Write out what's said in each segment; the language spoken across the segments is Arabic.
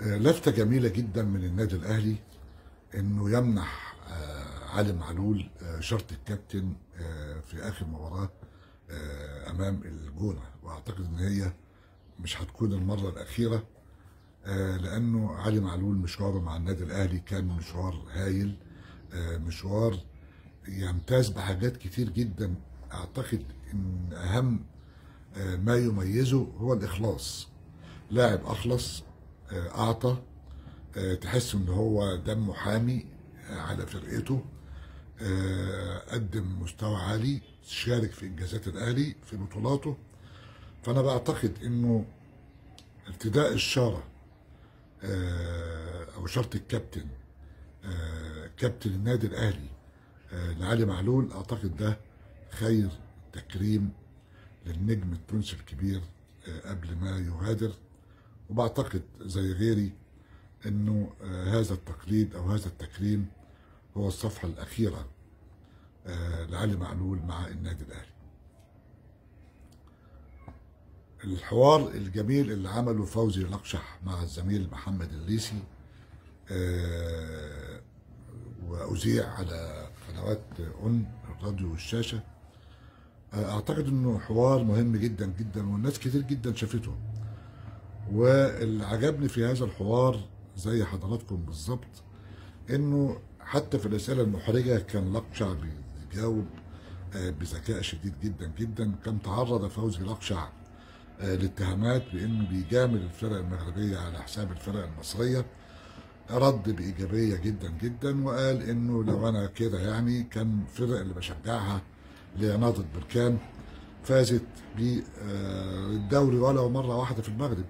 لفتة جميلة جدا من النادي الأهلي إنه يمنح علي معلول شرط الكابتن في آخر مباراة أمام الجونة، وأعتقد إن هي مش هتكون المرة الأخيرة، لأنه علي معلول مشواره مع النادي الأهلي كان مشوار هايل، مشوار يمتاز بحاجات كتير جدا. أعتقد إن أهم ما يميزه هو الإخلاص. لاعب أخلص، أعطى، تحس إن هو دمه حامي على فرقته، قدم مستوى عالي، شارك في إنجازات الأهلي في بطولاته. فأنا بعتقد إنه ارتداء الشارة أو شرط الكابتن، كابتن النادي الأهلي لعلي معلول، أعتقد ده خير تكريم للنجم التونسي الكبير قبل ما يغادر. وبعتقد زي غيري انه هذا التقليد او هذا التكريم هو الصفحة الأخيرة لعلي معلول مع النادي الأهلي. الحوار الجميل اللي عمله فوزي لقشح مع الزميل محمد الليثي وأذيع على قنوات الراديو والشاشة، أعتقد إنه حوار مهم جدا جدا والناس كتير جدا شافته. واللي عجبني في هذا الحوار زي حضراتكم بالظبط إنه حتى في الأسئلة المحرجة كان لقشع بيجاوب بذكاء شديد جدا جدا. كان تعرض فوزي لقشع لاتهامات بإنه بيجامل الفرق المغربية على حساب الفرق المصرية، رد بإيجابية جدا جدا وقال إنه لو أنا كده يعني كان الفرق اللي بشجعها لنهضة بركان فازت بالدوري ولو مرة واحدة في المغرب،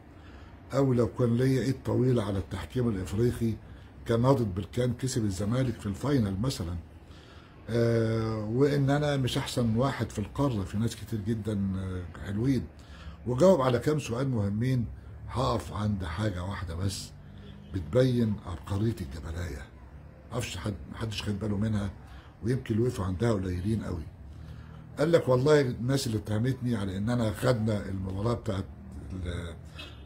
أو لو كان ليا إيد طويلة على التحكيم الإفريقي كان نهضة بركان كسب الزمالك في الفاينل مثلا، وإن أنا مش أحسن واحد في القارة، في ناس كتير جدا حلوين. وجاوب على كام سؤال مهمين. هقف عند حاجة واحدة بس بتبين عبقرية الجبلاية، معرفش محدش خد باله منها، ويمكن اللي وقفوا عندها قليلين قوي. قال لك والله الناس اللي اتهمتني على ان انا خدنا المباراه بتاعت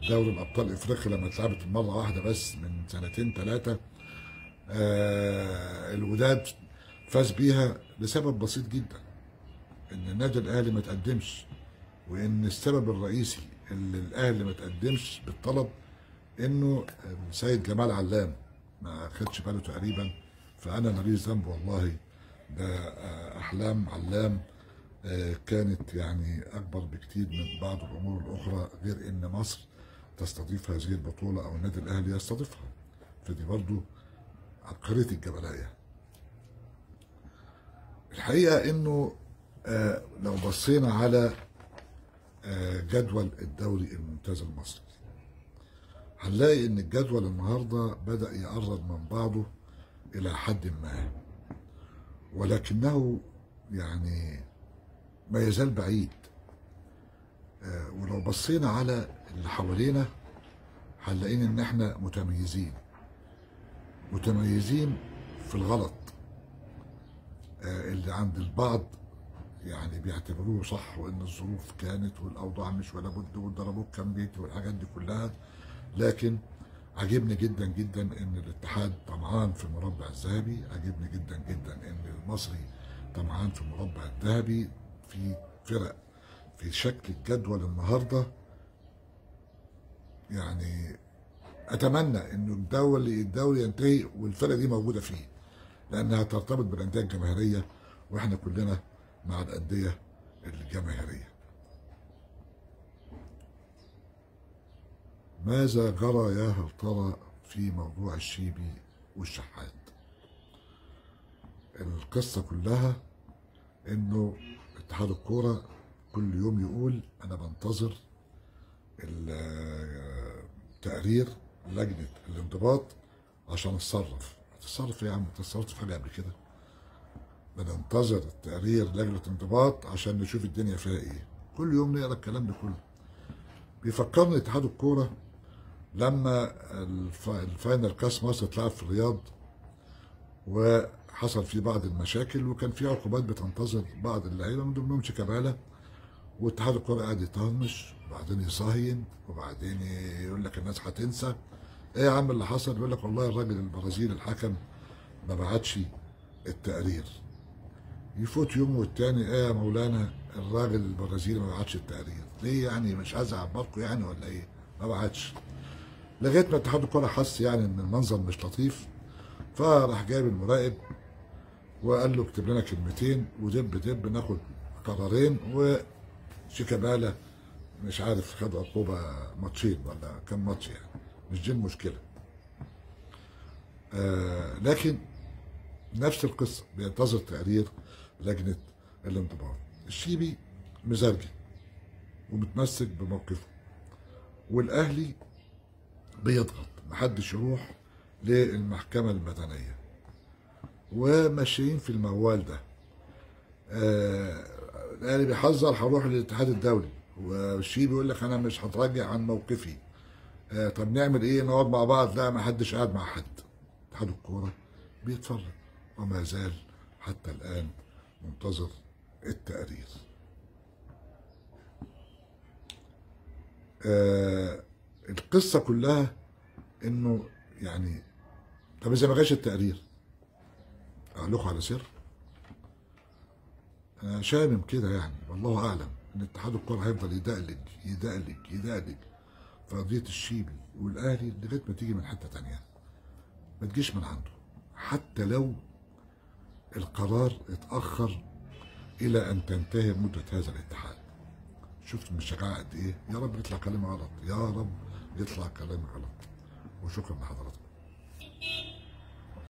دوري الابطال افريقيا لما اتلعبت مره واحده بس من سنتين ثلاثه، الوداد فاز بيها لسبب بسيط جدا، ان النادي الاهلي ما تقدمش، وان السبب الرئيسي اللي الاهلي ما تقدمش بالطلب انه سيد جمال علام ما خدش باله تقريبا. فانا ماليش ذنب والله، ده احلام علام كانت يعني اكبر بكتير من بعض الامور الاخرى، غير ان مصر تستضيف هذه البطوله او النادي الاهلي يستضيفها. فدي برضو عبقريه الجبلايه. الحقيقه انه لو بصينا على جدول الدوري الممتاز المصري هنلاقي ان الجدول النهارده بدأ يقرب من بعضه الى حد ما، ولكنه يعني ما يزال بعيد. ولو بصينا على اللي حوالينا هنلاقينا ان احنا متميزين في الغلط اللي عند البعض يعني بيعتبروه صح، وان الظروف كانت والاوضاع مش ولا بد وضربوك كام بيت والحاجات دي كلها. لكن عجبني جدا جدا ان الاتحاد طمعان في المربع الذهبي، عجبني جدا جدا ان المصري طمعان في المربع الذهبي. في فرق في شكل الجدول النهارده يعني اتمنى انه الدوري ينتهي والفرق دي موجوده فيه، لانها ترتبط بالانديه الجماهيريه، واحنا كلنا مع الانديه الجماهيريه. ماذا جرى يا هل ترى في موضوع الشيبي والشحات؟ القصة كلها انه اتحاد الكورة كل يوم يقول انا بنتظر تقرير لجنة الانضباط عشان اتصرف. هتتصرف ايه يا عم؟ اتصرفت في حاجة قبل كده؟ بننتظر تقرير لجنة الانضباط عشان نشوف الدنيا فيها ايه. كل يوم نقرا الكلام ده كله. بيفكرني اتحاد الكورة لما الفاينل كاس مصر اتلعب في الرياض وحصل فيه بعض المشاكل، وكان في عقوبات بتنتظر بعض اللعيبه من ضمنهم شيكابالا، واتحاد الكوره قاعد يطنش وبعدين يصهين وبعدين يقول لك الناس هتنسى. ايه يا عم اللي حصل؟ يقول لك والله الراجل البرازيلي الحكم ما بعتش التقرير. يفوت يوم والتاني، ايه يا مولانا الراجل البرازيلي ما بعتش التقرير ليه؟ يعني مش عايز اعبركم يعني ولا ايه؟ ما بعتش. لغايه ما اتحاد الكوره حس يعني ان المنظر مش لطيف، فراح جايب المراقب وقال له اكتب لنا كلمتين ودب دب ناخد قرارين. وشيكابالا مش عارف خد عقوبه ماتشين ولا كام ماتش يعني، مش دي المشكله. لكن نفس القصه بينتظر تقرير لجنه الانضباط. الشيبي مزرجي ومتمسك بموقفه، والاهلي بيضغط محدش يروح للمحكمه المدنيه، وماشيين في الموال ده. الاهلي بيحذر هروح للاتحاد الدولي، والشيبي بيقول لك انا مش هتراجع عن موقفي. طب نعمل ايه؟ نقعد مع بعض؟ لا، ما حدش قاعد مع حد. اتحاد الكوره بيتفرج وما زال حتى الان منتظر التقرير. القصه كلها انه يعني، طب اذا ما جاش التقرير اقول لكم على سر، انا شامم كده يعني والله اعلم ان اتحاد الكوره هيفضل يدقلج يدقلج يدقلج في قضيه الشيبي والاهلي لغايه ما تيجي من حته تانيه، ما تجيش من عنده، حتى لو القرار اتاخر الى ان تنتهي مده هذا الاتحاد. شفت من الشجاعه قد ايه؟ يا رب يطلع كلام غلط، يا رب يطلع كلام غلط. وشكرا لحضراتكم.